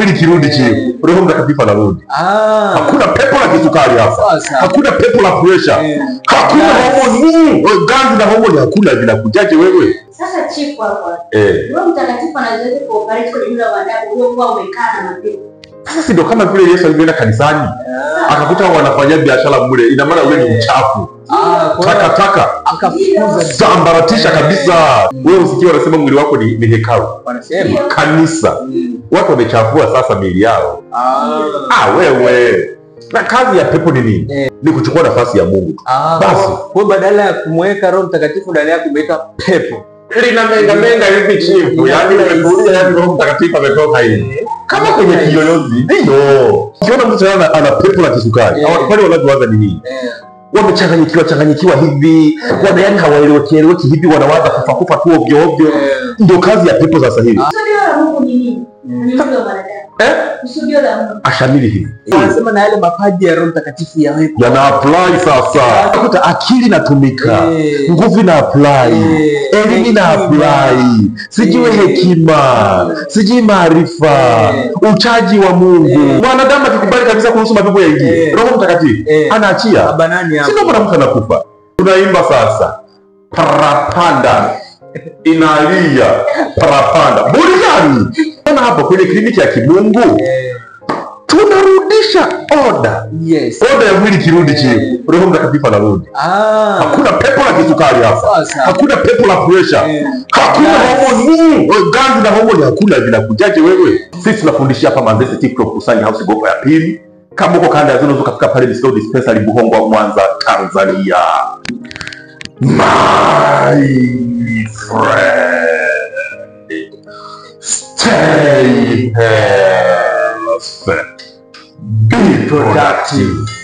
mwili kirudi chini, Roho Mtakatifu anarudi. Hakuna pepo la kisukari hapa. Hakuna pepo la pressure. Hakuna homoni. Ganzi na homoni hakuna, vinakujaje wewe? Sasa chifu hapa. Roho Mtakatifu anaweza kuoperate kwa yule wanadamu huo kwa umekaa na mapepo. Sasa ndio kama vile Yesu alienda kanisani akakuta wanafanya biashara mule, ina maana ule ni uchafu. Taka akafukuza, sambaratisha kabisa. Wewe usikie wanasema mwili wako ni hekalu. Wanasema kanisa. Watu wamechafua sasa miili yao. Wewe. Na kazi ya pepo ni nini? Ni kuchukua nafasi ya Mungu. Basi, kwa badala ya kumweka Roho Mtakatifu ndani yako umeweka pepo. Lina menga hivi chifu. Yaani umekuja Roho Mtakatifu ametoka hivi. Kama kwenye kiyoyozi, ndio. Ukiona mtu ana pepo la kisukari, wale wanaoanza ni nini? Wamechanganyikiwa hivi, yani hawaeleweki hivi, wanawaza kufa tu ovyo. Ndio kazi ya pepo sasa hivi. Kusudio la Mungu ni nini? Ni ule mwanadamu. Kusudio la Mungu. Ashamili hivi. Wanasema na yale mapaji ya Roho Mtakatifu yawepo. Yana apply sasa. Ukuta akili inatumika, nguvu ina apply, elimu ina apply, sijui hekima, sijui maarifa, uchaji wa Mungu. Mwanadamu akikubali kabisa kuhusu mapepo yaingie, Roho Mtakatifu anaachia. Sio bwana mtu anakufa. Tunaimba sasa. Parapanda inalia, parapanda. Burudani. Kana hapo kwenye kliniki ya kimungu tunarudisha order. Order ya mwili kirudi chini, Roho Mtakatifu anarudi. Hakuna pepo la kisukari hapa. Hakuna pepo la pressure. Hakuna homoni. Ganzi na homoni hakuna, vinakujaje wewe? Sisi tunafundishia hapa Manzese TikTok Kusanya House Gopa ya pili. Kama uko kanda ya zone ukafika pale Disco Dispensary Buhongwa, Mwanza, Tanzania. My friend, stay healthy, be productive.